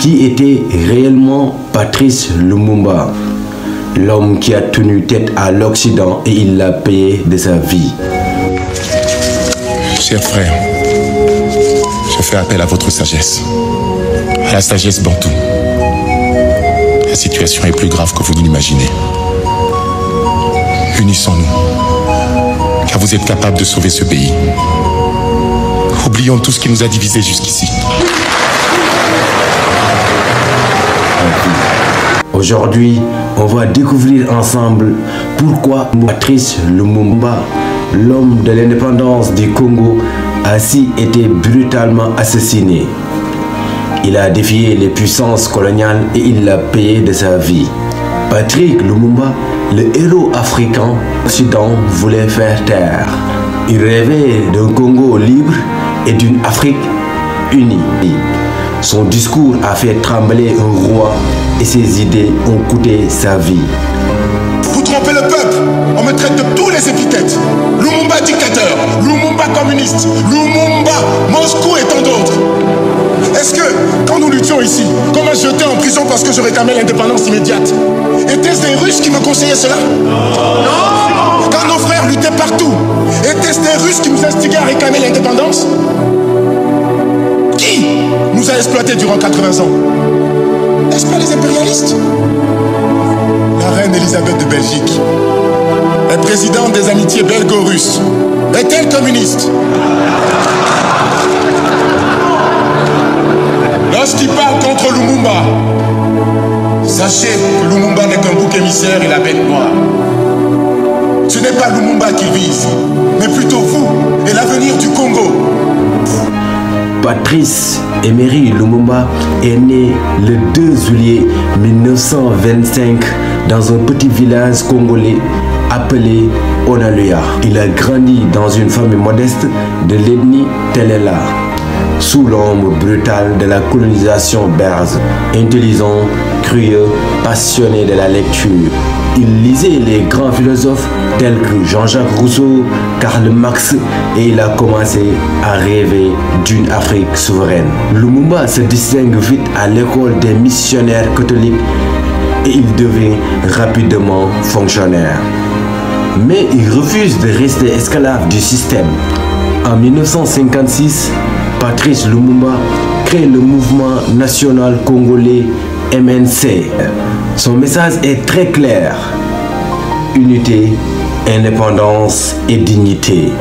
Qui était réellement Patrice Lumumba? L'homme qui a tenu tête à l'Occident et il l'a payé de sa vie. Chers frères, je fais appel à votre sagesse, à la sagesse bantoue. La situation est plus grave que vous ne l'imaginez. Unissons-nous, car vous êtes capables de sauver ce pays. Oublions tout ce qui nous a divisés jusqu'ici. Aujourd'hui, on va découvrir ensemble pourquoi Patrice Lumumba, l'homme de l'indépendance du Congo, a si été brutalement assassiné. Il a défié les puissances coloniales et il l'a payé de sa vie. Patrice Lumumba, le héros africain, l'Occident voulait faire taire. Il rêvait d'un Congo libre et d'une Afrique unie. Son discours a fait trembler un roi et ses idées ont coûté sa vie. Vous trompez le peuple, on me traite de tous les épithètes. Lumumba dictateur, Lumumba communiste, Lumumba, Moscou et tant d'autres. Est-ce que, quand nous luttions ici, qu'on m'a jeté en prison parce que je réclamais l'indépendance immédiate, étaient-ce des Russes qui me conseillaient cela? Non. Quand nos frères luttaient partout, étaient-ce des Russes qui nous instiguaient à réclamer l'indépendance? Qui nous a exploités durant 80 ans? N'est-ce pas les impérialistes? La reine Elisabeth de Belgique est présidente des amitiés belgo-russes. Est-elle communiste? Lorsqu'il parle contre Lumumba, sachez que Lumumba n'est qu'un bouc émissaire et la bête noire. Ce n'est pas Lumumba qu'il vise, mais plutôt vous et l'avenir du Congo. Patrice Emery Lumumba est né le 2 juillet 1925 dans un petit village congolais appelé Onaluya. Il a grandi dans une famille modeste de l'ethnie Telela, sous l'ombre brutale de la colonisation berze. Intelligent, curieux, passionné de la lecture, il lisait les grands philosophes tels que Jean-Jacques Rousseau, Karl Marx et il a commencé à rêver d'une Afrique souveraine. Lumumba se distingue vite à l'école des missionnaires catholiques et il devient rapidement fonctionnaire. Mais il refuse de rester esclave du système. En 1956, Patrice Lumumba crée le mouvement national congolais MNC. Son message est très clair: unité, indépendance et dignité.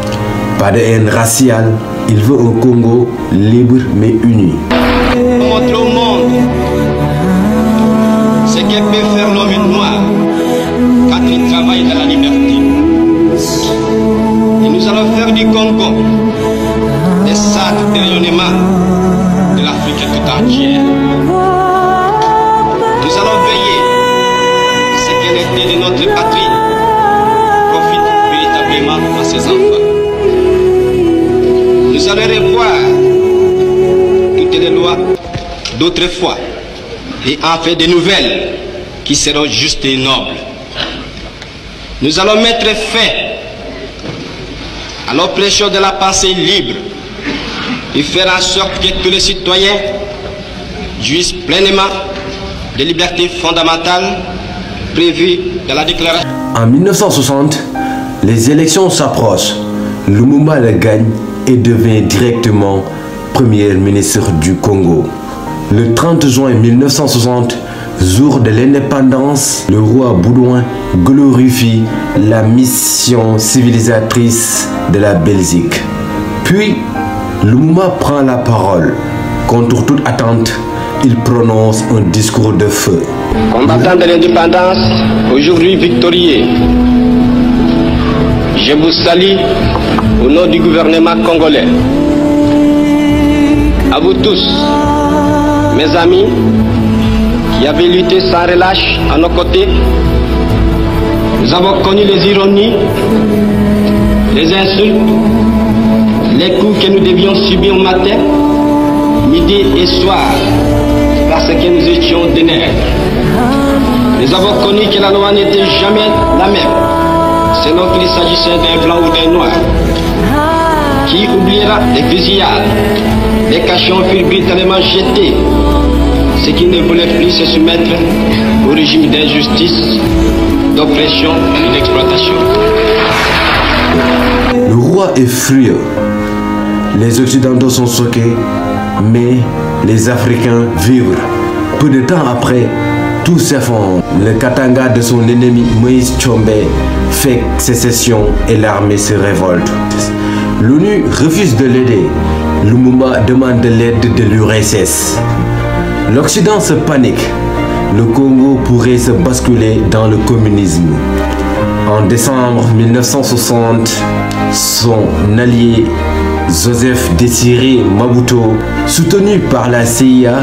Pas de haine raciale, il veut un Congo libre mais uni. Montre au monde ce que peut faire l'homme noir quand il travaille dans la liberté. Et nous allons faire du Congo des sacs de rayonnement de l'Afrique tout entière. Nous allons veiller à ce que l'unité de notre patrie profite véritablement à ses enfants. Nous allons revoir toutes les lois d'autrefois et en faire de nouvelles qui seront justes et nobles. Nous allons mettre fin à l'oppression de la pensée libre et faire en sorte que tous les citoyens jouissent pleinement des libertés fondamentales prévues dans la déclaration. En 1960, les élections s'approchent. Lumumba le gagne et devient directement Premier ministre du Congo. Le 30 juin 1960, jour de l'indépendance, le roi Baudouin glorifie la mission civilisatrice de la Belgique. Puis, Lumumba prend la parole. Contre toute attente, il prononce un discours de feu. Combattants de l'indépendance, aujourd'hui victorieux, je vous salue au nom du gouvernement congolais. À vous tous, mes amis, qui avez lutté sans relâche à nos côtés, nous avons connu les ironies, les insultes, les coups que nous devions subir au matin, midi et soir, parce que nous étions des nègres. Nous avons connu que la loi n'était jamais la même, selon qu'il s'agissait d'un blanc ou d'un noir. Qui oubliera les fusillades, les cachons furent brutalement jetés ceux qui ne voulaient plus se soumettre au régime d'injustice, d'oppression et d'exploitation. Le roi est furieux. Les Occidentaux sont choqués, mais les Africains vibrent. Peu de temps après, tout s'effondre. Le Katanga de son ennemi Moïse Tshombe fait sécession et l'armée se révolte. L'ONU refuse de l'aider. Lumumba demande de l'aide de l'URSS. L'Occident se panique. Le Congo pourrait se basculer dans le communisme. En décembre 1960, son allié Joseph Désiré Mobutu, soutenu par la CIA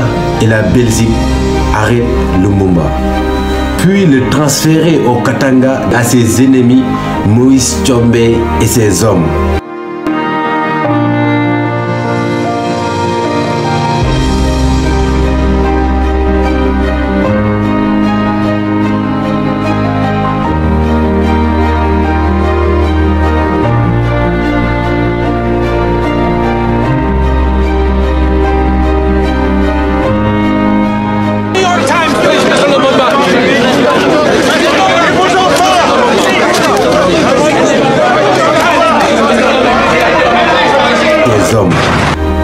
et la Belgique, arrête Lumumba. Puis le transférer au Katanga à ses ennemis Moïse Tshombe et ses hommes.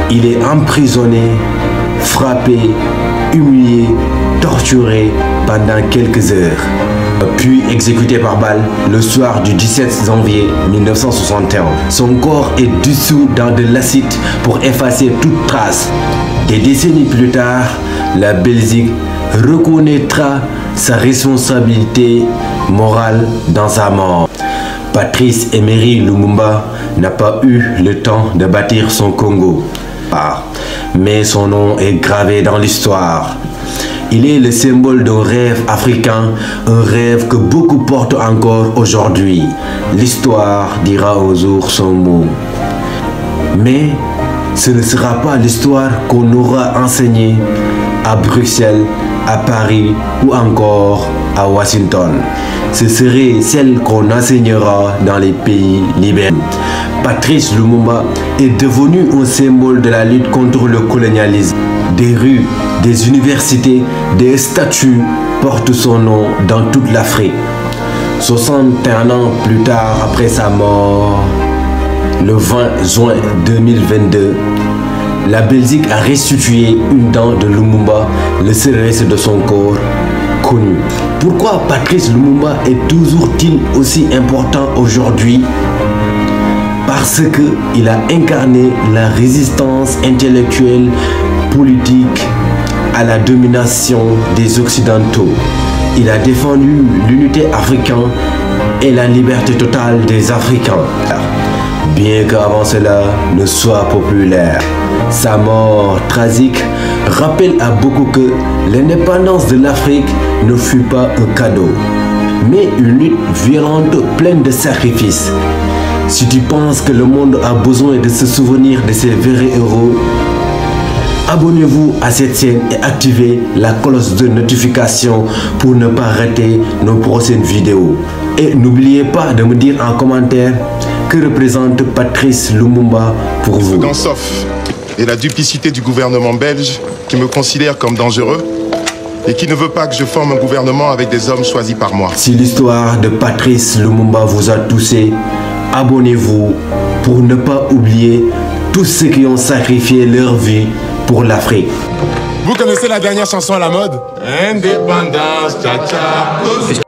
Il est emprisonné, frappé, humilié, torturé pendant quelques heures, puis exécuté par balle le soir du 17 janvier 1961. Son corps est dissous dans de l'acide pour effacer toute trace. Des décennies plus tard, la Belgique reconnaîtra sa responsabilité morale dans sa mort. Patrice Emery Lumumba n'a pas eu le temps de bâtir son Congo. Mais son nom est gravé dans l'histoire. Il est le symbole d'un rêve africain, un rêve que beaucoup portent encore aujourd'hui. L'histoire dira au jour son mot. Mais ce ne sera pas l'histoire qu'on aura enseignée à Bruxelles, à Paris ou encore à Washington. Ce serait celle qu'on enseignera dans les pays libérés. Patrice Lumumba est devenu un symbole de la lutte contre le colonialisme. Des rues, des universités, des statues portent son nom dans toute l'Afrique. 61 ans plus tard après sa mort, le 20 juin 2022, la Belgique a restitué une dent de Lumumba, le seul reste de son corps connu. Pourquoi Patrice Lumumba est toujours-il aussi important aujourd'hui? Parce qu'il a incarné la résistance intellectuelle, politique à la domination des Occidentaux. Il a défendu l'unité africaine et la liberté totale des Africains. Bien qu'avant cela ne soit populaire, sa mort tragique rappelle à beaucoup que l'indépendance de l'Afrique ne fut pas un cadeau, mais une lutte violente pleine de sacrifices. Si tu penses que le monde a besoin de se souvenir de ces vrais héros, abonnez-vous à cette chaîne et activez la cloche de notification pour ne pas rater nos prochaines vidéos. Et n'oubliez pas de me dire en commentaire que représente Patrice Lumumba pour vous. Gansoff et la duplicité du gouvernement belge qui me considère comme dangereux et qui ne veut pas que je forme un gouvernement avec des hommes choisis par moi. Si l'histoire de Patrice Lumumba vous a touché, abonnez-vous pour ne pas oublier tous ceux qui ont sacrifié leur vie pour l'Afrique. Vous connaissez la dernière chanson à la mode? Indépendance, tcha tcha.